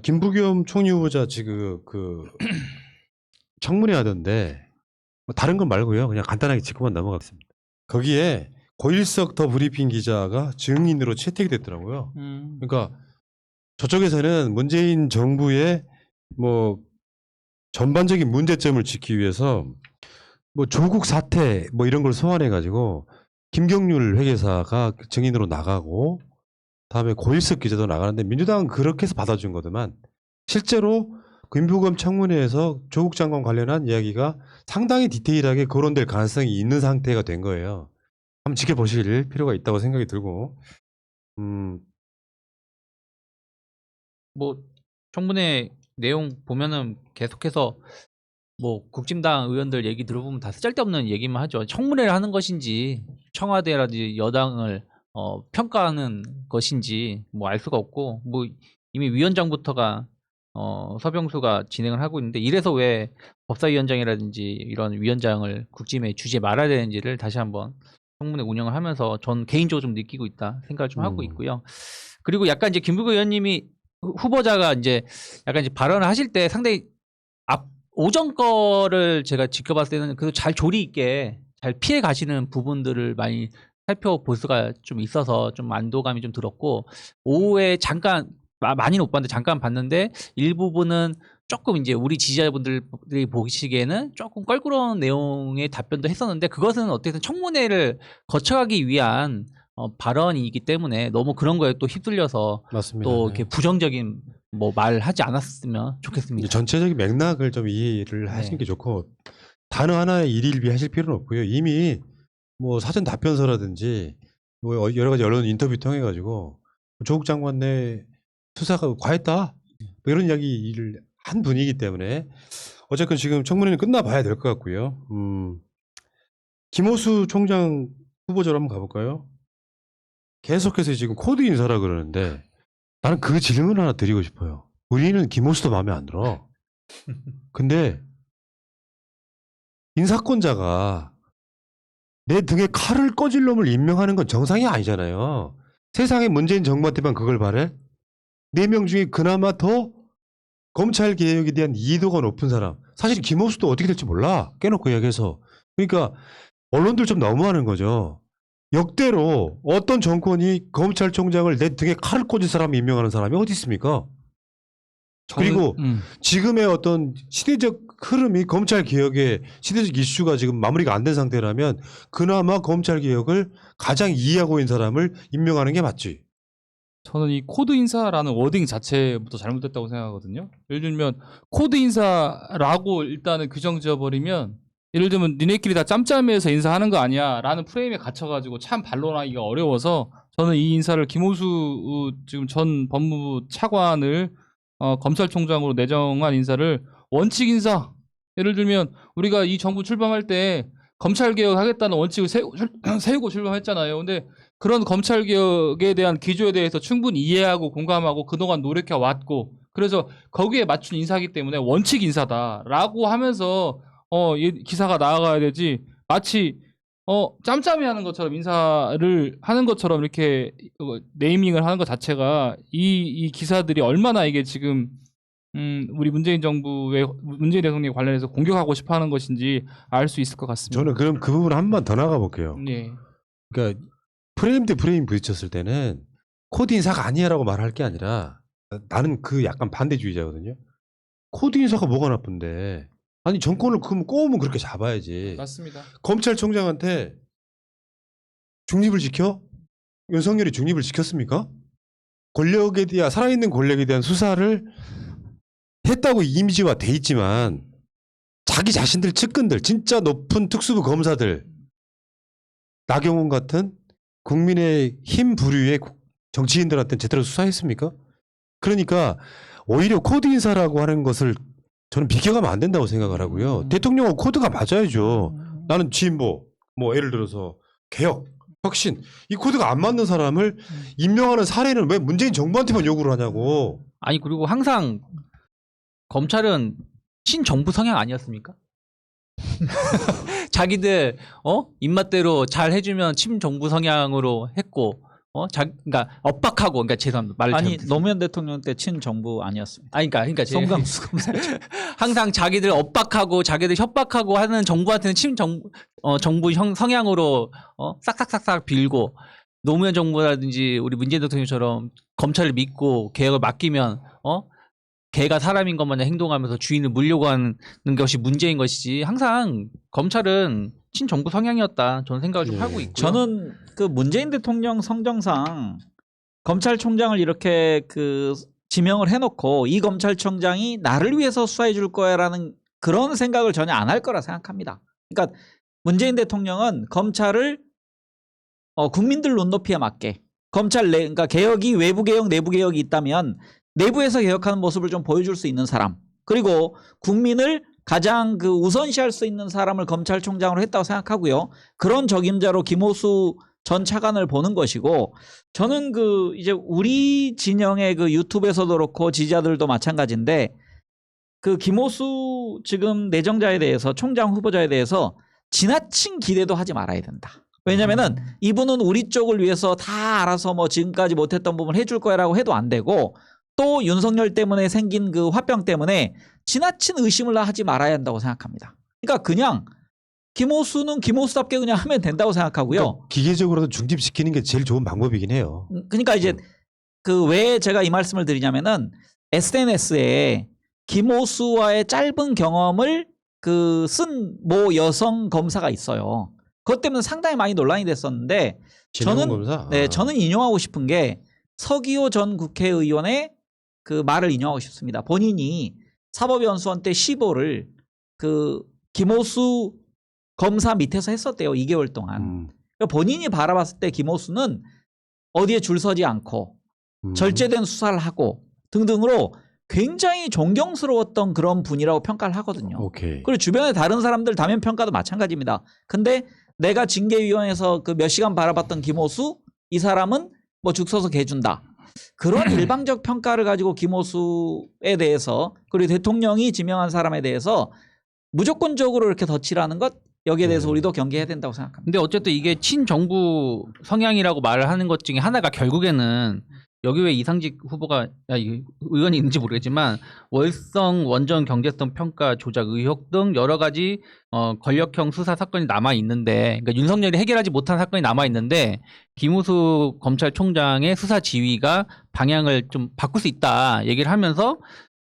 김부겸 총리 후보자 지금 청문회 하던데 뭐 다른 건 말고요. 그냥 간단하게 짚고만 넘어가겠습니다. 거기에 고일석 더 브리핑 기자가 증인으로 채택이 됐더라고요. 그러니까 저쪽에서는 문재인 정부의 뭐 전반적인 문제점을 짚기 위해서 뭐 조국 사태 뭐 이런 걸 소환해 가지고 김경률 회계사가 증인으로 나가고 다음에 고일석 기자도 나가는데 민주당은 그렇게 해서 받아준 거더만 실제로 김부겸 청문회에서 조국 장관 관련한 이야기가 상당히 디테일하게 거론될 가능성이 있는 상태가 된 거예요. 한번 지켜보실 필요가 있다고 생각이 들고 뭐 청문회 내용 보면은 계속해서 뭐 국진당 의원들 얘기 들어보면 다 쓰잘데없는 얘기만 하죠. 청문회를 하는 것인지 청와대라든지 여당을 평가하는 것인지 뭐 알 수가 없고, 뭐 이미 위원장부터가 서병수가 진행을 하고 있는데, 이래서 왜 법사위원장이라든지 이런 위원장을 국짐에 주지 말아야 되는지를 다시 한번 청문회 운영을 하면서 전 개인적으로 좀 느끼고 있다 생각을 좀 하고 있고요. 그리고 약간 이제 김부겸 의원님이 후보자가 이제 약간 이제 발언을 하실 때 상당히 오전 거를 제가 지켜봤을 때는 그래도 잘 조리 있게 잘 피해 가시는 부분들을 많이 살펴볼 수가 좀 있어서 좀 안도감이 좀 들었고, 오후에 잠깐 많이는 못 봤는데 잠깐 봤는데 일부분은 조금 이제 우리 지지자분들이 보시기에는 조금 껄끄러운 내용의 답변도 했었는데, 그것은 어떻게든 청문회를 거쳐가기 위한 발언이기 때문에 너무 그런 거에 또 휩쓸려서 맞습니다. 또 네. 이렇게 부정적인 뭐 말하지 않았으면 좋겠습니다. 전체적인 맥락을 좀 이해를 하시는 게 좋고 단어 하나에 일일비하실 필요는 없고요. 이미 뭐 사전 답변서라든지 뭐 여러 가지 언론 인터뷰 통해 가지고 조국 장관 내 수사가 과했다 뭐 이런 이야기를 한 분이기 때문에 어쨌건 지금 청문회는 끝나봐야 될 것 같고요. 김호수 총장 후보자로 한번 가볼까요? 계속해서 지금 코드 인사라 그러는데 나는 그 질문 하나 드리고 싶어요. 우리는 김호수도 마음에 안 들어. 근데 인사권자가 내 등에 칼을 꽂을 놈을 임명하는 건 정상이 아니잖아요. 세상에 문재인 정부한테만 그걸 바래? 4명 중에 그나마 더 검찰 개혁에 대한 이해도가 높은 사람. 사실 김호수도 어떻게 될지 몰라. 깨놓고 이야기해서. 그러니까 언론들 좀 너무하는 거죠. 역대로 어떤 정권이 검찰총장을 내 등에 칼을 꽂을 사람을 임명하는 사람이 어디 있습니까? 그리고 지금의 어떤 시대적 흐름이 검찰 개혁의 시대적 이슈가 지금 마무리가 안 된 상태라면 그나마 검찰 개혁을 가장 이해하고 있는 사람을 임명하는 게 맞지. 저는 이 코드 인사라는 워딩 자체부터 잘못됐다고 생각하거든요. 예를 들면 코드 인사라고 일단은 규정 지어버리면, 예를 들면 니네끼리 다 짬짬이해서 인사하는 거 아니야 라는 프레임에 갇혀가지고 참 반론하기가 어려워서, 저는 이 인사를 김호수 지금 전 법무부 차관을 검찰총장으로 내정한 인사를 원칙 인사, 예를 들면 우리가 이 정부 출범할 때 검찰개혁 하겠다는 원칙을 세우고 출범했잖아요. 근데 그런 검찰개혁에 대한 기조에 대해서 충분히 이해하고 공감하고 그동안 노력해 왔고, 그래서 거기에 맞춘 인사이기 때문에 원칙 인사다라고 하면서 이 기사가 나아가야 되지, 마치 짬짬이 하는 것처럼 인사를 하는 것처럼 이렇게 네이밍을 하는 것 자체가 이 기사들이 얼마나 이게 지금 우리 문재인 정부의 문재인 대통령에 관련해서 공격하고 싶어하는 것인지 알 수 있을 것 같습니다. 저는 그럼 그 부분 한 번 더 나가 볼게요. 네. 그러니까 프레임 대 프레임 부딪혔을 때는 코드 인사가 아니야라고 말할 게 아니라 나는 그 약간 반대주의자거든요. 코드 인사가 뭐가 나쁜데? 아니 정권을 그럼 꼬우면 그렇게 잡아야지. 맞습니다. 검찰총장한테 중립을 지켜? 윤석열이 중립을 지켰습니까? 권력에 대한 살아있는 권력에 대한 수사를 했다고 이미지화 돼 있지만 자기 자신들 측근들 진짜 높은 특수부 검사들 나경원 같은 국민의 힘 부류의 정치인들한테 제대로 수사했습니까? 그러니까 오히려 코드 인사라고 하는 것을 저는 비껴가면 안 된다고 생각을 하고요. 대통령은 코드가 맞아야죠. 나는 진보, 뭐 예를 들어서 개혁, 혁신, 이 코드가 안 맞는 사람을 임명하는 사례는 왜 문재인 정부한테만 요구를 하냐고. 아니, 그리고 항상 검찰은 친정부 성향 아니었습니까? 자기들 입맛대로 잘 해주면 친정부 성향으로 했고, 그러니까 압박하고, 그러니까 죄송합니다. 말을 아니 잘못했습니다. 노무현 대통령 때 친정부 아니었습니다. 그러니까 송강수 검사. 항상 자기들 압박하고 자기들 협박하고 하는 정부한테는 정부 성향으로 싹싹싹싹 빌고, 노무현 정부라든지 우리 문재인 대통령처럼 검찰을 믿고 개혁을 맡기면 개가 사람인 것 마냥 행동하면서 주인을 물려고 하는 것이 문제인 것이지, 항상 검찰은 친정부 성향이었다, 저는 생각을 좀 예. 하고 있고요. 저는 그 문재인 대통령 성정상 검찰총장을 이렇게 그 지명을 해놓고 이 검찰총장이 나를 위해서 수사해 줄 거야라는 그런 생각을 전혀 안 할 거라 생각합니다. 그러니까 문재인 대통령은 검찰을 국민들 눈높이에 맞게 그러니까 개혁이 외부 개혁, 내부 개혁이 있다면 내부에서 개혁하는 모습을 좀 보여줄 수 있는 사람, 그리고 국민을 가장 그 우선시할 수 있는 사람을 검찰총장으로 했다고 생각하고요. 그런 적임자로 김호수 전 차관을 보는 것이고, 저는 그 이제 우리 진영의 그 유튜브에서도 그렇고 지지자들도 마찬가지인데, 그 김호수 지금 내정자에 대해서, 총장 후보자에 대해서 지나친 기대도 하지 말아야 된다. 왜냐면은 이분은 우리 쪽을 위해서 다 알아서 뭐 지금까지 못했던 부분 해줄 거야라고 해도 안 되고, 또 윤석열 때문에 생긴 그 화병 때문에 지나친 의심을 하지 말아야 한다고 생각합니다. 그러니까 그냥 김호수는 김호수답게 그냥 하면 된다고 생각하고요. 그러니까 기계적으로도 중집시키는 게 제일 좋은 방법이긴 해요. 그러니까 이제 그 왜 제가 이 말씀을 드리냐면은 SNS에 김호수와의 짧은 경험을 그 쓴 모 여성 검사가 있어요. 그것 때문에 상당히 많이 논란이 됐었는데, 진흥 검사? 저는 인용하고 싶은 게 서기호 전 국회의원의 그 말을 인용하고 싶습니다. 본인이 사법연수원 때 시보를 그 김호수 검사 밑에서 했었대요. 2개월 동안. 그러니까 본인이 바라봤을 때 김호수는 어디에 줄 서지 않고 절제된 수사를 하고 등등으로 굉장히 존경스러웠던 그런 분이라고 평가를 하거든요. 오케이. 그리고 주변에 다른 사람들 다면 평가도 마찬가지입니다. 근데 내가 징계위원회에서 그 몇 시간 바라봤던 김호수, 이 사람은 뭐 죽 서서 개준다. 그런 일방적 평가를 가지고 김호수에 대해서, 그리고 대통령이 지명한 사람에 대해서 무조건적으로 이렇게 덧칠하는 것, 여기에 대해서 우리도 경계해야 된다고 생각합니다. 근데 어쨌든 이게 친정부 성향이라고 말을 하는 것 중에 하나가 결국에는, 여기 왜 이상직 후보가 의원이 있는지 모르겠지만 월성 원전 경제성 평가 조작 의혹 등 여러 가지 권력형 수사 사건이 남아 있는데, 그러니까 윤석열이 해결하지 못한 사건이 남아 있는데 김우수 검찰총장의 수사 지휘가 방향을 좀 바꿀 수 있다 얘기를 하면서,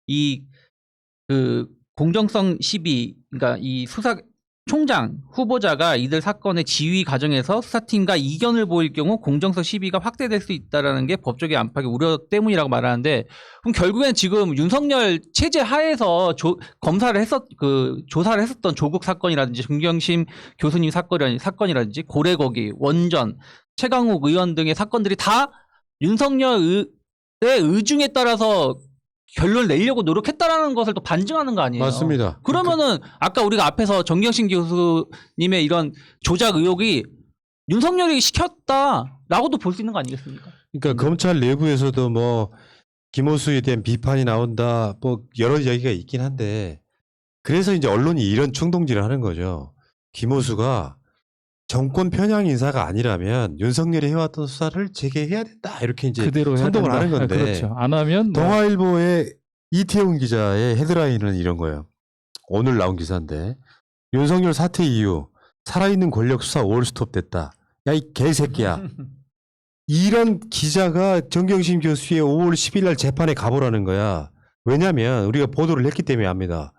이 그 공정성 시비, 그러니까 이 수사 총장 후보자가 이들 사건의 지휘 과정에서 수사팀과 이견을 보일 경우 공정성 시비가 확대될 수 있다는 게 법적의 안팎의 우려 때문이라고 말하는데, 그럼 결국엔 지금 윤석열 체제 하에서 조사를 했었던 조국 사건이라든지 정경심 교수님 사건이라든지 고래고기, 원전, 최강욱 의원 등의 사건들이 다 윤석열의 의중에 따라서 결론을 내려고 노력했다라는 것을 또 반증하는 거 아니에요? 맞습니다. 그러면은 아까 우리가 앞에서 정경심 교수님의 이런 조작 의혹이 윤석열이 시켰다라고도 볼 수 있는 거 아니겠습니까? 그러니까 검찰 내부에서도 뭐 김호수에 대한 비판이 나온다, 뭐 여러 이야기가 있긴 한데, 그래서 이제 언론이 이런 충동질을 하는 거죠. 김호수가 정권 편향 인사가 아니라면 윤석열이 해왔던 수사를 재개해야 된다, 이렇게 이제 그대로 해야 선동을 된다. 하는 건데, 그렇죠. 안 하면 뭐 동아일보의 이태용 기자의 헤드라인은 이런 거예요. 오늘 나온 기사인데, 윤석열 사퇴 이후 살아있는 권력 수사 올스톱 됐다. 야, 이 개새끼야. 이런 기자가 정경심 교수의 5월 10일 날 재판에 가보라는 거야. 왜냐하면 우리가 보도를 했기 때문에 압니다.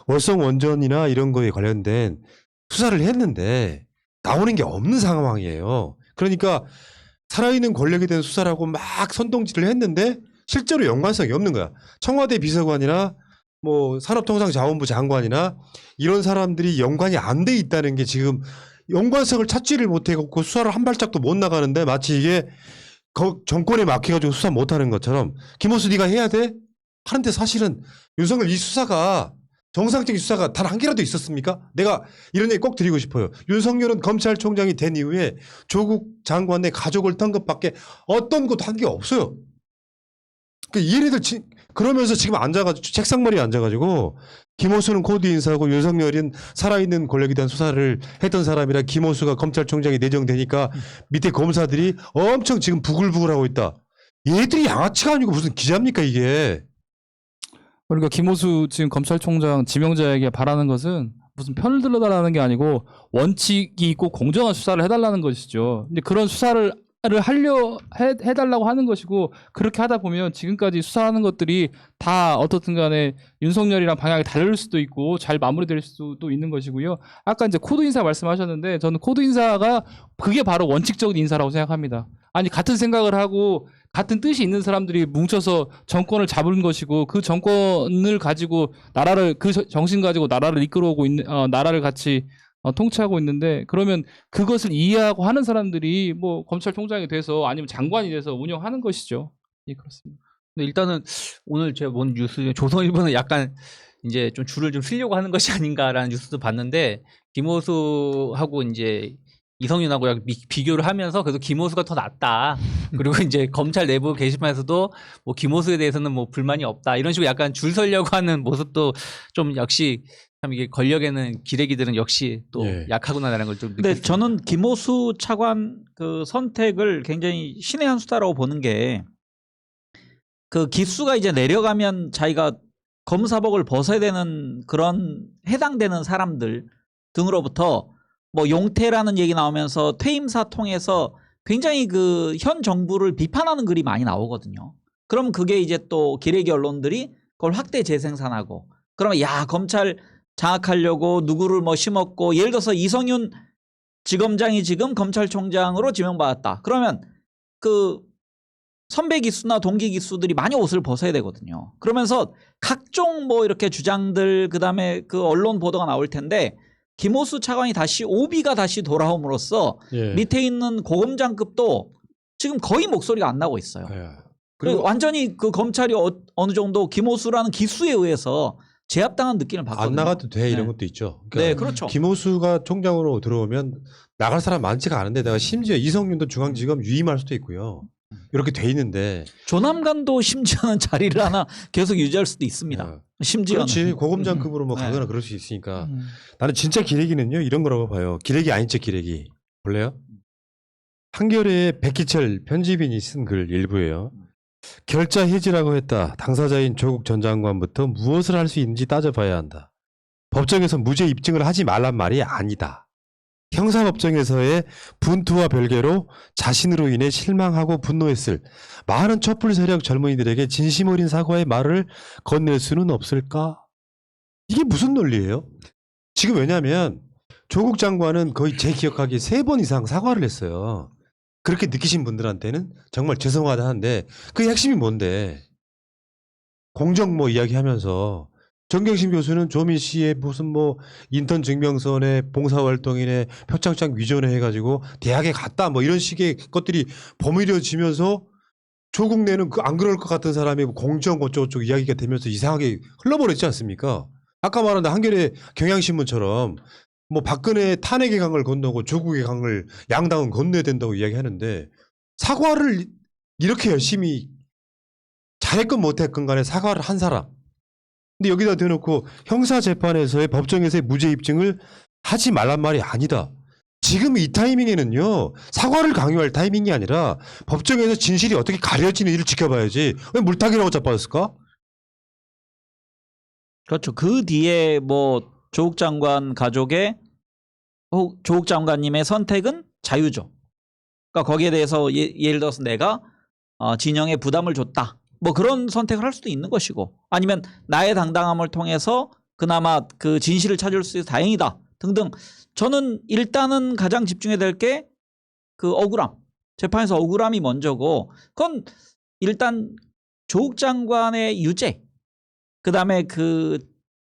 월성 원전이나 이런 거에 관련된 수사를 했는데 나오는 게 없는 상황이에요. 그러니까 살아있는 권력에 대한 수사라고 막 선동질을 했는데 실제로 연관성이 없는 거야. 청와대 비서관이나 뭐 산업통상자원부 장관이나 이런 사람들이 연관이 안 돼 있다는 게 지금 연관성을 찾지를 못해갖고 수사를 한 발짝도 못 나가는데, 마치 이게 정권에 막혀가지고 수사 못하는 것처럼 김호수 네가 해야 돼? 하는데 사실은 윤석열 이 수사가 정상적인 수사가 단 한 개라도 있었습니까? 내가 이런 얘기 꼭 드리고 싶어요. 윤석열은 검찰총장이 된 이후에 조국 장관의 가족을 턴 것밖에 어떤 것도 한 게 없어요. 그러니까 얘네들 그러면서 지금 앉아가지고 책상머리에 앉아가지고 김호수는 코드 인사고 윤석열은 살아있는 권력에 대한 수사를 했던 사람이라 김호수가 검찰총장이 내정되니까 밑에 검사들이 엄청 지금 부글부글하고 있다. 얘들이 양아치가 아니고 무슨 기자입니까 이게. 그러니까 김호수 지금 검찰총장 지명자에게 바라는 것은 무슨 편을 들어달라는 게 아니고 원칙이 있고 공정한 수사를 해달라는 것이죠. 근데 그런 수사를 해달라고 하는 것이고 그렇게 하다 보면 지금까지 수사하는 것들이 다 어떻든 간에 윤석열이랑 방향이 다를 수도 있고 잘 마무리될 수도 있는 것이고요. 아까 이제 코드 인사 말씀하셨는데 저는 코드 인사가 그게 바로 원칙적인 인사라고 생각합니다. 아니 같은 생각을 하고 같은 뜻이 있는 사람들이 뭉쳐서 정권을 잡은 것이고 그 정권을 가지고 나라를 그 정신 가지고 나라를 이끌어오고 있는 나라를 같이 통치하고 있는데 그러면 그것을 이해하고 하는 사람들이 뭐 검찰총장이 돼서 아니면 장관이 돼서 운영하는 것이죠. 예, 그렇습니다. 근데 일단은 오늘 제가 본 뉴스 중에 조선일보는 약간 이제 좀 줄을 좀 쓰려고 하는 것이 아닌가라는 뉴스도 봤는데 김호수하고 이제 이성윤하고 약간 비교를 하면서 그래도 김호수가 더 낫다. 그리고 이제 검찰 내부 게시판에서도 뭐 김호수에 대해서는 뭐 불만이 없다. 이런 식으로 약간 줄 서려고 하는 모습도 좀 역시 참 이게 권력에는 기레기들은 역시 또 예. 약하구나라는 걸 좀 근데 느꼈습니다. 저는 김호수 차관 그 선택을 굉장히 신의 한 수다라고 보는 게 그 기수가 이제 내려가면 자기가 검사복을 벗어야 되는 그런 해당되는 사람들 등으로부터 뭐 용태라는 얘기 나오면서 퇴임사 통해서 굉장히 그 현 정부를 비판하는 글이 많이 나오거든요. 그럼 그게 이제 또 기레기 언론들이 그걸 확대 재생산하고 그러면 야 검찰 장악하려고 누구를 뭐 심었고 예를 들어서 이성윤 지검장이 지금 검찰총장으로 지명받았다. 그러면 그 선배 기수나 동기 기수들이 많이 옷을 벗어야 되거든요. 그러면서 각종 뭐 이렇게 주장들 그다음에 그 언론 보도가 나올 텐데 김호수 차관이 다시 오비가 다시 돌아옴으로써 예. 밑에 있는 고검장급도 지금 거의 목소리가 안 나고 있어요. 예. 그리고 완전히 그 검찰이 어느 정도 김호수라는 기수에 의해서 제압당한 느낌을 받거든요. 안 나가도 돼 이런 네. 것도 있죠. 네, 그렇죠. 김호수가 총장으로 들어오면 나갈 사람 많지가 않은데다가 심지어 이성윤도 중앙지검 유임할 수도 있고요. 이렇게 돼 있는데 조남관도 심지어는 자리를 하나 계속 유지할 수도 있습니다. 야, 심지어는. 그렇지 고검장급으로 뭐 네. 가거나 그럴 수 있으니까 나는 진짜 기레기는요 이런 거라고 봐요. 기레기 아닌 척 기레기 볼래요? 한겨레에 백희철 편집인이 쓴 글 일부예요. 결자 해지라고 했다. 당사자인 조국 전 장관부터 무엇을 할 수 있는지 따져봐야 한다. 법정에서 무죄 입증을 하지 말란 말이 아니다. 형사법정에서의 분투와 별개로 자신으로 인해 실망하고 분노했을 많은 촛불 세력 젊은이들에게 진심 어린 사과의 말을 건넬 수는 없을까? 이게 무슨 논리예요? 지금 왜냐하면 조국 장관은 거의 제 기억하기에 3번 이상 사과를 했어요. 그렇게 느끼신 분들한테는 정말 죄송하다 하는데 그 핵심이 뭔데? 공정 뭐 이야기하면서 정경심 교수는 조민 씨의 무슨 뭐 인턴 증명서에 봉사활동이네 표창장 위조네 해가지고 대학에 갔다 뭐 이런 식의 것들이 버무려지면서 조국 내는 안 그럴 것 같은 사람이 공정 어쩌고저쩌고 이야기가 되면서 이상하게 흘러버렸지 않습니까? 아까 말한 한겨레 경향신문처럼 뭐 박근혜 탄핵의 강을 건너고 조국의 강을 양당은 건너야 된다고 이야기하는데 사과를 이렇게 열심히 잘했건 못했건 간에 사과를 한 사람. 근데 여기다 대놓고 형사재판에서의 법정에서의 무죄 입증을 하지 말란 말이 아니다. 지금 이 타이밍에는요. 사과를 강요할 타이밍이 아니라 법정에서 진실이 어떻게 가려지는지를 지켜봐야지. 왜 물타기라고 자빠졌을까? 그렇죠. 그 뒤에 뭐 조국 장관 가족의 조국 장관님의 선택은 자유죠. 그러니까 거기에 대해서 예를 들어서 내가 진영에 부담을 줬다. 뭐 그런 선택을 할 수도 있는 것이고 아니면 나의 당당함을 통해서 그나마 그 진실을 찾을 수 있어서 다행이다 등등. 저는 일단은 가장 집중해야 될 게 그 억울함. 재판에서 억울함이 먼저고 그건 일단 조국 장관의 유죄 그다음에 그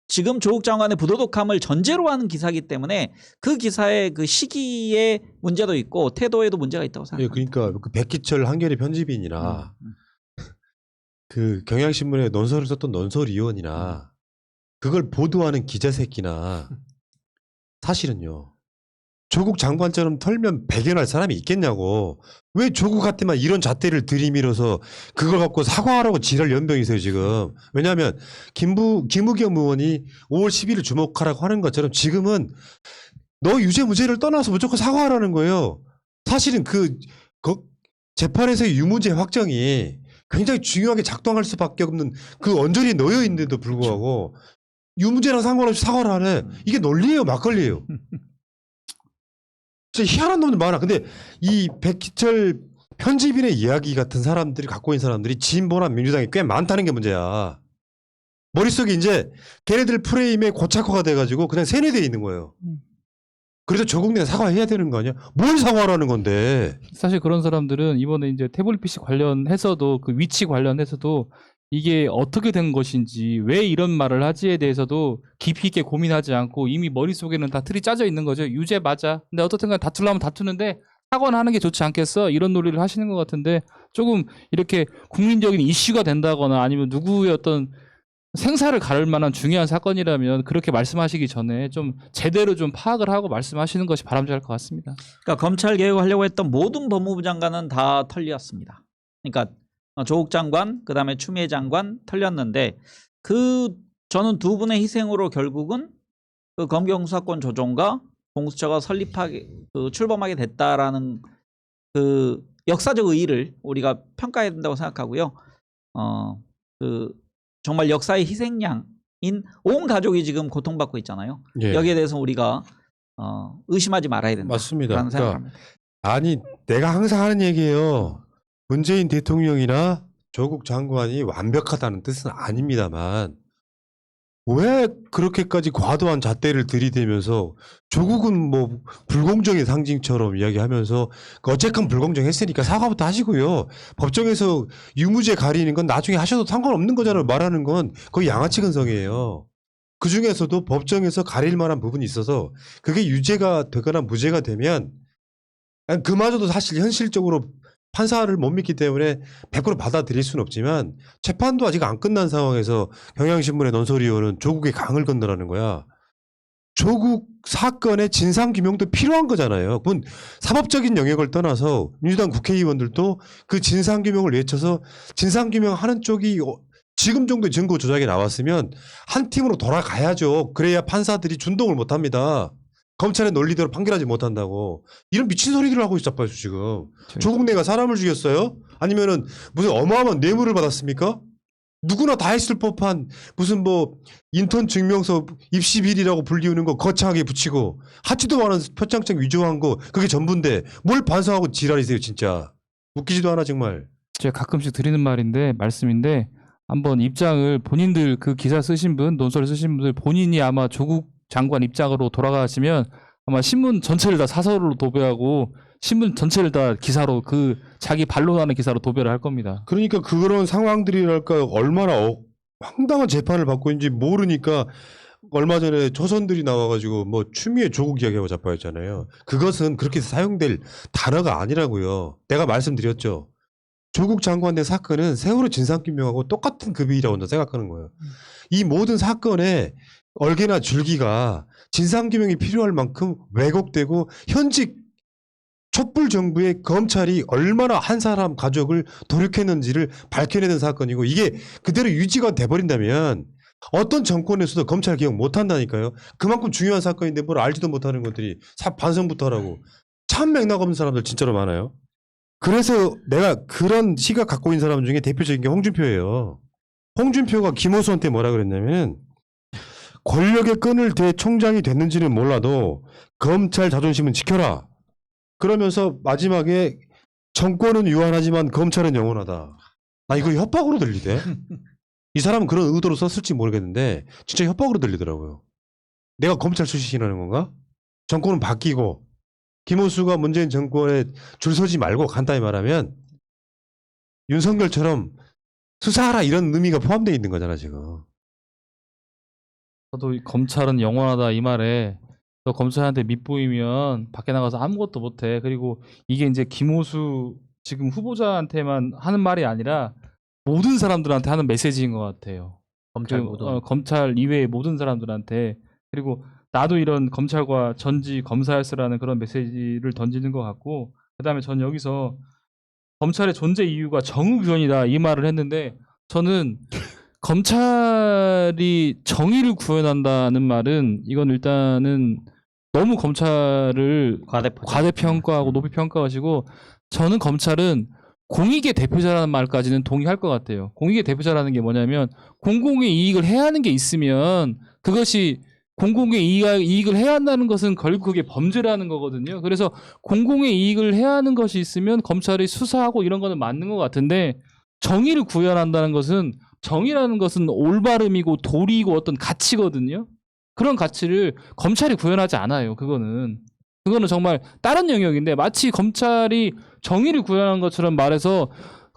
지금 조국 장관의 부도덕함을 전제로 하는 기사이기 때문에 그 기사의 그 시기에 문제도 있고 태도에도 문제가 있다고 예, 생각합니다. 그러니까 그 백기철 한겨레 편집인이나 그 경향신문에 논설을 썼던 논설위원이나 그걸 보도하는 기자 새끼나 사실은요. 조국 장관처럼 털면 배견할 사람이 있겠냐고. 왜 조국한테만 이런 잣대를 들이밀어서 그걸 갖고 사과하라고 지랄 연병이세요 지금. 왜냐하면 김우겸 의원이 5월 10일을 주목하라고 하는 것처럼 지금은 너 유죄 무죄를 떠나서 무조건 사과하라는 거예요. 사실은 그 재판에서의 유무죄 확정이 굉장히 중요하게 작동할 수밖에 없는 그 언저리에 놓여 있는데도 불구하고 유무죄랑 상관없이 사과를 하네. 이게 논리예요, 막걸리예요. 진짜 희한한 놈들 많아. 근데 이 백희철 편집인의 이야기 같은 사람들이 갖고 있는 사람들이 진보나 민주당이 꽤 많다는 게 문제야. 머릿속에 이제 걔네들 프레임에 고착화가 돼가지고 그냥 세뇌되어 있는 거예요. 그래서 조국 내가 사과해야 되는 거 아니야? 뭘 사과하라는 건데. 사실 그런 사람들은 이번에 이제 태블릿 PC 관련해서도 그 위치 관련해서도 이게 어떻게 된 것인지 왜 이런 말을 하지에 대해서도 깊이 있게 고민하지 않고 이미 머릿속에는 다 틀이 짜져 있는 거죠. 유죄 맞아. 근데 어떻든 간에 다투려면 다투는데 사과는 하는 게 좋지 않겠어? 이런 논리를 하시는 것 같은데 조금 이렇게 국민적인 이슈가 된다거나 아니면 누구의 어떤 생사를 가를 만한 중요한 사건이라면 그렇게 말씀하시기 전에 좀 제대로 좀 파악을 하고 말씀하시는 것이 바람직할 것 같습니다. 그러니까 검찰 개혁하려고 했던 모든 법무부 장관은 다 털렸습니다. 그러니까 조국 장관, 그다음에 추미애 장관 털렸는데 저는 두 분의 희생으로 결국은 그 검경 수사권 조정과 공수처가 출범하게 됐다라는 그 역사적 의의를 우리가 평가해야 된다고 생각하고요. 정말 역사의 희생양인 온 가족이 지금 고통받고 있잖아요. 예. 여기에 대해서 우리가 의심하지 말아야 된다. 맞습니다. 라는 생각합니다. 아니 내가 항상 하는 얘기예요. 문재인 대통령이나 조국 장관이 완벽하다는 뜻은 아닙니다만 왜 그렇게까지 과도한 잣대를 들이대면서 조국은 뭐 불공정의 상징처럼 이야기하면서 어쨌건 불공정했으니까 사과부터 하시고요. 법정에서 유무죄 가리는 건 나중에 하셔도 상관없는 거잖아요. 말하는 건 거의 양아치 근성이에요. 그중에서도 법정에서 가릴 만한 부분이 있어서 그게 유죄가 되거나 무죄가 되면 그마저도 사실 현실적으로 판사를 못 믿기 때문에 100% 받아들일 수는 없지만 재판도 아직 안 끝난 상황에서 경향신문의 논설위원은 조국의 강을 건너라는 거야. 조국 사건의 진상규명도 필요한 거잖아요. 그건 사법적인 영역을 떠나서 민주당 국회의원들도 그 진상규명을 외쳐서 진상규명하는 쪽이 지금 정도의 증거 조작이 나왔으면 한 팀으로 돌아가야죠. 그래야 판사들이 준동을 못합니다. 검찰의 논리대로 판결하지 못한다고. 이런 미친 소리들을 하고 있어요 지금. 조국 내가 사람을 죽였어요? 아니면은 무슨 어마어마한 뇌물을 받았습니까? 누구나 다 했을 법한 무슨 뭐 인턴 증명서 입시 비리라고 불리우는 거 거창하게 붙이고 하지도 않은 표창장 위조한 거 그게 전부인데 뭘 반성하고 지랄이세요 진짜. 웃기지도 않아 정말. 제가 가끔씩 드리는 말씀인데 한번 입장을 본인들 그 기사 쓰신 분, 논설을 쓰신 분들 본인이 아마 조국 장관 입장으로 돌아가시면 아마 신문 전체를 다 사설로 도배하고 신문 전체를 다 기사로 그 자기 반론하는 기사로 도배를 할 겁니다. 그러니까 그런 상황들이랄까 얼마나 황당한 재판을 받고 있는지 모르니까 얼마 전에 조선들이 나와가지고 뭐 추미애 조국 이야기하고 자빠졌잖아요. 그것은 그렇게 사용될 단어가 아니라고요. 내가 말씀드렸죠. 조국 장관의 사건은 세월호 진상규명하고 똑같은 급이라고 생각하는 거예요. 이 모든 사건에 얼개나 줄기가 진상규명이 필요할 만큼 왜곡되고 현직 촛불 정부의 검찰이 얼마나 한 사람 가족을 도륙했는지를 밝혀내는 사건이고 이게 그대로 유지가 돼버린다면 어떤 정권에서도 검찰 개혁 못한다니까요. 그만큼 중요한 사건인데 뭘 알지도 못하는 것들이 반성부터 하라고. 참 맥락 없는 사람들 진짜로 많아요. 그래서 내가 그런 시각 갖고 있는 사람 중에 대표적인 게 홍준표예요. 홍준표가 김호수한테 뭐라 그랬냐면 권력의 끈을 대 총장이 됐는지는 몰라도 검찰 자존심은 지켜라. 그러면서 마지막에 정권은 유한하지만 검찰은 영원하다. 나 이거 협박으로 들리대. 이 사람은 그런 의도로 썼을지 모르겠는데 진짜 협박으로 들리더라고요. 내가 검찰 출신이라는 건가? 정권은 바뀌고 김호수가 문재인 정권에 줄 서지 말고 간단히 말하면 윤석열처럼 수사하라 이런 의미가 포함되어 있는 거잖아 지금. 저도 검찰은 영원하다 이 말에 너 검찰한테 밑보이면 밖에 나가서 아무것도 못해. 그리고 이게 이제 김호수 지금 후보자한테만 하는 말이 아니라 모든 사람들한테 하는 메시지인 것 같아요. 검찰 이외의 모든 사람들한테. 그리고 나도 이런 검찰과 전직 검사였으라는 그런 메시지를 던지는 것 같고 그다음에 전 여기서 검찰의 존재 이유가 정의구현이다 이 말을 했는데 저는 검찰이 정의를 구현한다는 말은 이건 일단은 너무 검찰을 과대평가하고 높이 평가하시고 저는 검찰은 공익의 대표자라는 말까지는 동의할 것 같아요. 공익의 대표자라는 게 뭐냐면 공공의 이익을 해야 하는 게 있으면 그것이 공공의 이익을 해야 한다는 것은 결국 그게 범죄라는 거거든요. 그래서 공공의 이익을 해야 하는 것이 있으면 검찰이 수사하고 이런 거는 맞는 것 같은데 정의를 구현한다는 것은 정의라는 것은 올바름이고 도리이고 어떤 가치거든요. 그런 가치를 검찰이 구현하지 않아요. 그거는 정말 다른 영역인데 마치 검찰이 정의를 구현한 것처럼 말해서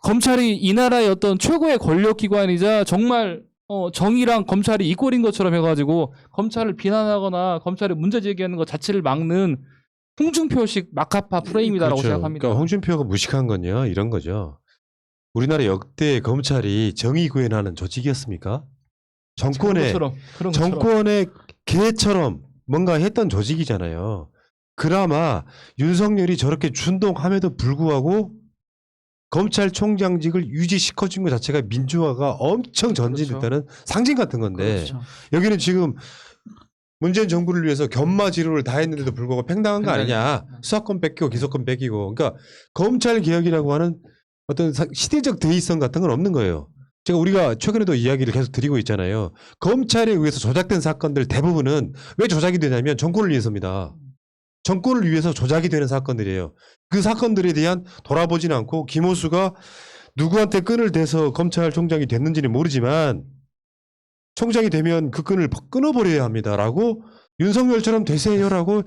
검찰이 이 나라의 어떤 최고의 권력기관이자 정말 정의랑 검찰이 이꼴인 것처럼 해가지고 검찰을 비난하거나 검찰에 문제 제기하는 것 자체를 막는 홍준표식 막하파 프레임이다라고 그렇죠. 생각합니다. 그러니까 홍준표가 무식한 건요 이런 거죠. 우리나라 역대 검찰이 정의 구현하는 조직이었습니까? 정권의 그런 것처럼. 정권의 개처럼 뭔가 했던 조직이잖아요. 그나마 윤석열이 저렇게 준동함에도 불구하고 검찰총장직을 유지시켜준 것 자체가 민주화가 엄청 전진됐다는 상징 같은 건데 그렇죠. 여기는 지금 문재인 정부를 위해서 견마지루를 다 했는데도 불구하고 팽당한 거 아니냐. 수사권 뺏기고 기소권 뺏기고. 그러니까 검찰 개혁이라고 하는 어떤 시대적 대의성 같은 건 없는 거예요. 우리가 최근에도 이야기를 계속 드리고 있잖아요. 검찰에 의해서 조작된 사건들 대부분은 왜 조작이 되냐면 정권을 위해서입니다. 정권을 위해서 조작이 되는 사건들이에요. 그 사건들에 대한 돌아보지는 않고 김호수가 누구한테 끈을 대서 검찰총장이 됐는지는 모르지만 총장이 되면 그 끈을 끊어버려야 합니다라고 윤석열처럼 되세요라고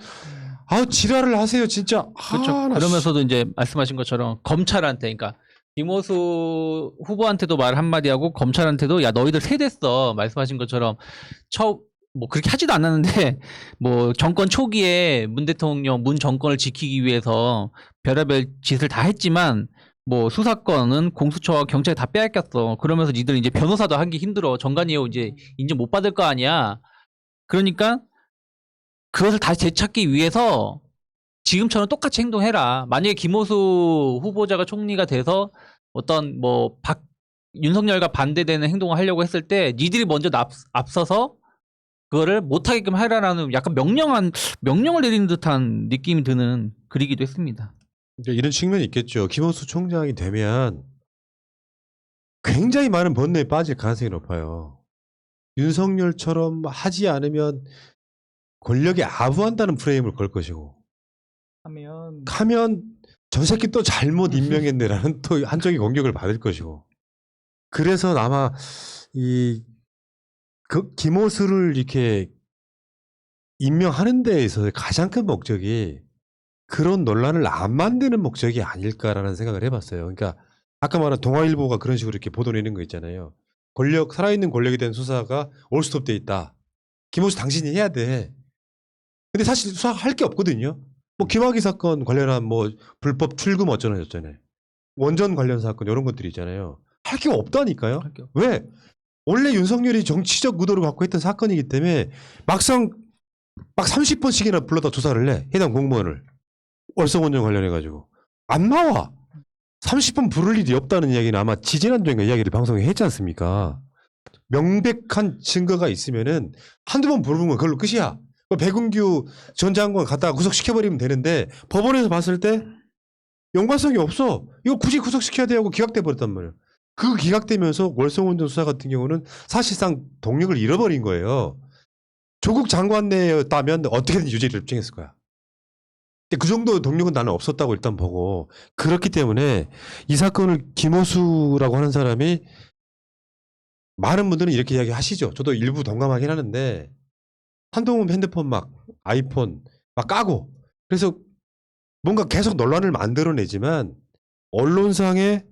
지랄을 하세요 진짜. 그렇죠. 그러면서도 이제 말씀하신 것처럼 검찰한테 그러니까 김호수 후보한테도 말 한마디 하고 검찰한테도 야 너희들 세댔어 말씀하신 것처럼 뭐 그렇게 하지도 않았는데 뭐 정권 초기에 문 대통령 문 정권을 지키기 위해서 별의별 짓을 다 했지만 뭐 수사권은 공수처와 경찰이 다 빼앗겼어. 그러면서 니들 이제 변호사도 하기 힘들어. 정관예우 이제 인정 못 받을 거 아니야. 그러니까 그것을 다시 되찾기 위해서 지금처럼 똑같이 행동해라. 만약에 김호수 후보자가 총리가 돼서 어떤 뭐 윤석열과 반대되는 행동을 하려고 했을 때 니들이 먼저 앞서서 그거를 못하게끔 하라라는 약간 명령을 내리는 듯한 느낌이 드는 글이기도 했습니다. 이런 측면이 있겠죠. 김호수 총장이 되면 굉장히 많은 번뇌에 빠질 가능성이 높아요. 윤석열처럼 하지 않으면 권력에 아부한다는 프레임을 걸 것이고 하면 저 새끼 또 잘못 임명했네라는 또 한쪽이 공격을 받을 것이고 그래서 아마 김호수를 이렇게 임명하는 데 있어서 가장 큰 목적이 그런 논란을 안 만드는 목적이 아닐까라는 생각을 해봤어요. 그러니까 아까 말한 동아일보가 그런 식으로 이렇게 보도 내는 거 있잖아요. 살아있는 권력에 대한 수사가 올스톱돼 있다. 김호수 당신이 해야 돼. 근데 사실 수사할 게 없거든요. 뭐 김학의 사건 관련한 뭐 불법 출금 어쩌나 저쩌네. 원전 관련 사건 이런 것들이 있잖아요. 할 게 없다니까요. 왜? 원래 윤석열이 정치적 의도를 갖고 했던 사건이기 때문에 막상 막 30번씩이나 불러다 조사를 해. 해당 공무원을. 월성원전 관련해가지고. 안 나와. 30번 부를 일이 없다는 이야기는 아마 지지난주인가 이야기를 방송에 했지 않습니까? 명백한 증거가 있으면은 한두 번 부르면 그걸로 끝이야. 백운규 전 장관 갖다가 구속시켜버리면 되는데 법원에서 봤을 때 연관성이 없어. 이거 굳이 구속시켜야 돼 하고 기각돼 버렸단 말이에요. 그 기각되면서 월성원전 수사 같은 경우는 사실상 동력을 잃어버린 거예요. 조국 장관 내였다면 어떻게든 유죄를 입증했을 거야. 그 정도 동력은 나는 없었다고 일단 보고 그렇기 때문에 이 사건을 김호수라고 하는 사람이 많은 분들은 이렇게 이야기하시죠. 저도 일부 동감하긴 하는데 한동훈 핸드폰 막 아이폰 막 까고 그래서 뭔가 계속 논란을 만들어내지만 언론상의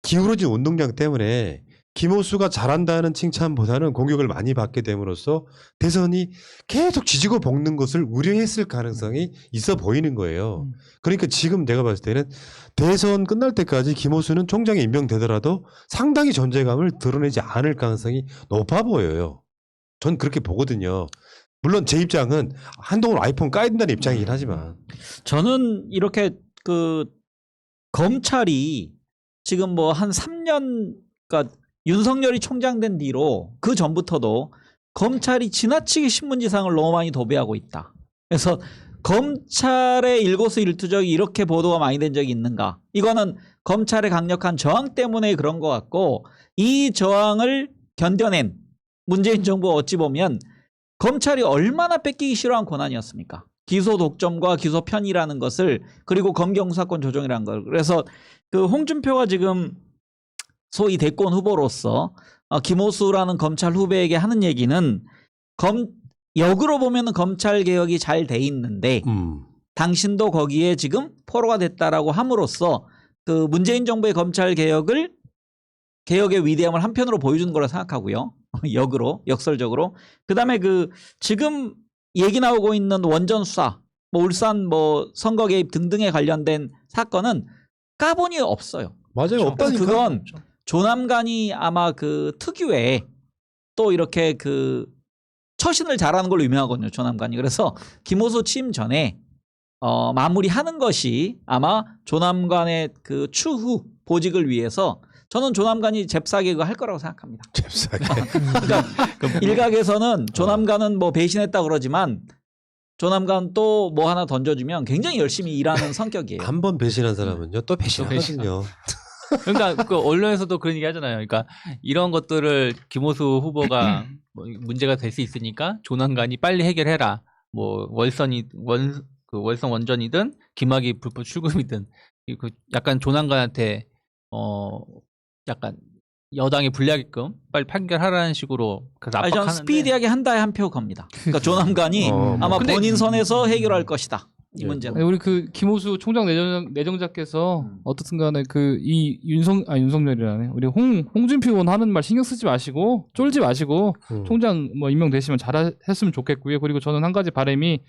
기울어진 운동량 때문에 김호수가 잘한다는 칭찬보다는 공격을 많이 받게 됨으로써 대선이 계속 지지고 볶는 것을 우려했을 가능성이 있어 보이는 거예요. 그러니까 지금 내가 봤을 때는 대선 끝날 때까지 김호수는 총장에 임명되더라도 상당히 존재감을 드러내지 않을 가능성이 높아 보여요. 전 그렇게 보거든요. 물론 제 입장은 한동훈 아이폰 까야 된다는 입장이긴 하지만 저는 이렇게 검찰이 지금 뭐 한 3년, 그러니까 윤석열이 총장 된 뒤로 그 전부터도 검찰이 지나치게 신문지상을 너무 많이 도배하고 있다. 그래서 검찰의 일거수일투족이 이렇게 보도가 많이 된 적이 있는가? 이거는 검찰의 강력한 저항 때문에 그런 것 같고, 이 저항을 견뎌낸 문재인 정부가 어찌 보면 검찰이 얼마나 뺏기기 싫어한 권한이었습니까? 기소 독점과 기소 편의라는 것을, 그리고 검경 수사권 조정이라는 걸. 그래서 그 홍준표가 지금 소위 대권 후보로서 김오수라는 검찰 후배에게 하는 얘기는 역으로 보면 검찰 개혁이 잘 돼 있는데 당신도 거기에 지금 포로가 됐다라고 함으로써 그 문재인 정부의 검찰 개혁의 위대함을 한편으로 보여주는 거라 생각하고요. 역으로, 역설적으로. 그다음에 그 지금 얘기 나오고 있는 원전 수사, 뭐 울산 뭐 선거 개입 등등에 관련된 사건은 까본이 없어요. 맞아요. 없다니까. 그건 조남관이 아마 그 특유의 또 이렇게 그 처신을 잘하는 걸로 유명하거든요. 조남관이. 그래서 김오수 취임 전에 마무리하는 것이 아마 조남관의 그 추후 보직을 위해서, 저는 조남관이 잽싸게 그거 할 거라고 생각합니다. 잽싸게. 그러니까 일각에서는 조남관은 뭐 배신했다 그러지만 조남관 또 뭐 하나 던져주면 굉장히 열심히 일하는 성격이에요. 한 번 배신한 사람은요 또 배신하거든요. 그러니까 그 언론에서도 그런 얘기 하잖아요. 그러니까 이런 것들을 김오수 후보가 뭐 문제가 될 수 있으니까 조남관이 빨리 해결해라. 뭐 월성 원전이든 김학의 불법 출금이든 그 약간 조남관한테 약간 여당이 불리하게끔 빨리 판결하라는 식으로 그래서 아니, 저는 압박하는데. 스피디하게 한 달에 한 표 겁니다. 그러니까 조남관이 아마 근데- 본인 선에서 해결할 것이다. 이 네. 문제는. 우리 그 김호수 총장 내정자께서 어떻든간에 그 이 윤석열이라네 우리 홍준표 의원 하는 말 신경 쓰지 마시고 쫄지 마시고 총장 뭐 임명되시면 잘했으면 좋겠고요. 그리고 저는 한 가지 바람이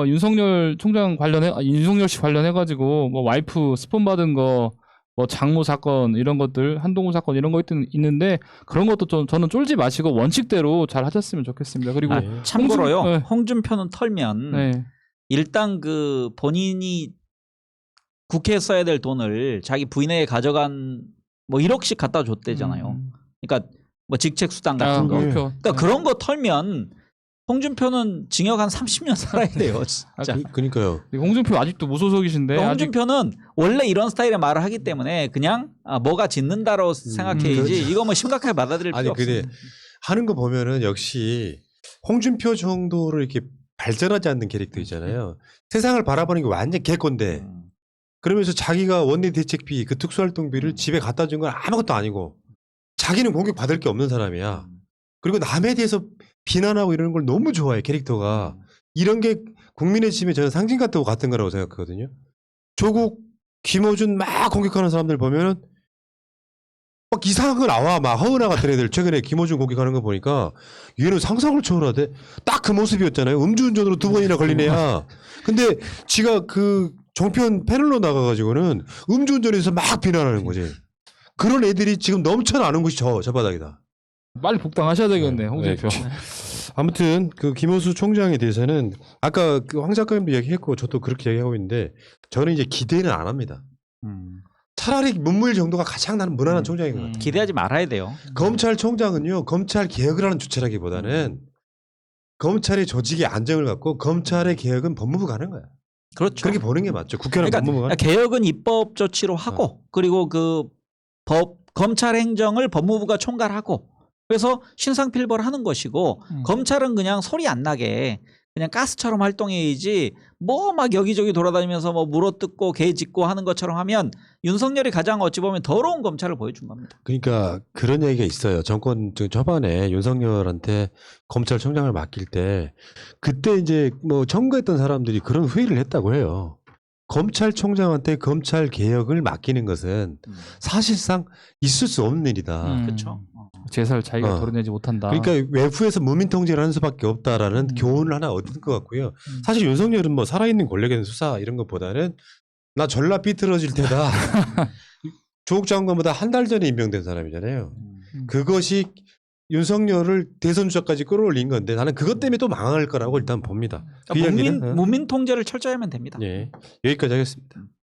윤석열 총장 윤석열 씨 관련해 가지고 뭐 와이프 스폰 받은 거 뭐 장모 사건 이런 것들 한동훈 사건 이런 거 있는데 그런 것도 저는 쫄지 마시고 원칙대로 잘 하셨으면 좋겠습니다. 그리고 참고로요. 네. 홍준표는 털면 네. 일단 그 본인이 국회에 써야 될 돈을 자기 부인에게 가져간 뭐 1억씩 갖다 줬대잖아요. 그러니까 뭐 직책 수당 같은 거. 그러니까 그런 거 털면 홍준표는 징역 한 30년 살아야 돼요. 진짜. 그러니까요. 홍준표 아직도 무소속이신데 홍준표는 원래 이런 스타일의 말을 하기 때문에 그냥 뭐가 짓는다로 생각해야지 이거 뭐 심각하게 받아들일 필요 아니 없어요. 근데 하는 거 보면은 역시 홍준표 정도로 이렇게 발전하지 않는 캐릭터 있잖아요. 세상을 바라보는 게 완전 개꼰대. 그러면서 자기가 원내 대책비 그 특수활동비를 집에 갖다 준 건 아무것도 아니고 자기는 공격 받을 게 없는 사람이야. 그리고 남에 대해서 비난하고 이러는 걸 너무 좋아해 캐릭터가. 이런 게 국민의 힘의 저는 상징 같은 거라고 생각하거든요. 조국 김어준 막 공격하는 사람들 보면은 막 이상한 거 나와. 막 허은하 같은 애들 최근에 김어준 공격하는 거 보니까 얘는 상상을 초월하대. 딱 그 모습이었잖아요. 음주운전으로 2번이나 걸린 애야. 근데 지가 그 종편 패널로 나가가지고는 음주운전에서 막 비난하는 거지. 그런 애들이 지금 넘쳐나는 곳이 저 바닥이다. 빨리 복당하셔야 되겠네, 홍준표. 아무튼 그 김호수 총장에 대해서는 아까 그 황 작가님도 얘기했고 저도 그렇게 얘기하고 있는데 저는 이제 기대는 안 합니다. 차라리 문무일 정도가 가장 나는 무난한 총장인 것 같아요. 기대하지 말아야 돼요. 검찰총장은요 검찰 개혁을 하는 주체라기보다는 검찰의 조직의 안정을 갖고 검찰의 개혁은 법무부가 하는 거야. 그렇죠. 그렇게 보는 게 맞죠. 국회는 그러니까 법무부가. 개혁은 입법 조치로 하고 그리고 그 검찰 행정을 법무부가 총괄하고 그래서 신상필벌 하는 것이고 검찰은 그냥 소리 안 나게 그냥 가스처럼 활동해야지 뭐 막 여기저기 돌아다니면서 뭐 물어뜯고 개 짖고 하는 것처럼 하면 윤석열이 가장 어찌 보면 더러운 검찰을 보여준 겁니다. 그러니까 그런 얘기가 있어요. 정권 초반에 윤석열한테 검찰총장을 맡길 때 그때 이제 뭐 청구했던 사람들이 그런 회의를 했다고 해요. 검찰총장한테 검찰 개혁을 맡기는 것은 사실상 있을 수 없는 일이다. 그렇죠. 제사를 자기가 도려내지 못한다. 그러니까 외부에서 무민 통제를 하는 수밖에 없다라는 교훈을 하나 얻은 것 같고요. 사실 윤석열은 뭐 살아있는 권력에 대한 수사 이런 것보다는 나 전라 삐뚤어질 때다. 조국 장관보다 한 달 전에 임명된 사람이잖아요. 그것이 윤석열을 대선 주자까지 끌어올린 건데 나는 그것 때문에 또 망할 거라고 일단 봅니다. 그 그러니까 이야기는 문민 통제를 철저히 하면 됩니다. 예, 여기까지 하겠습니다.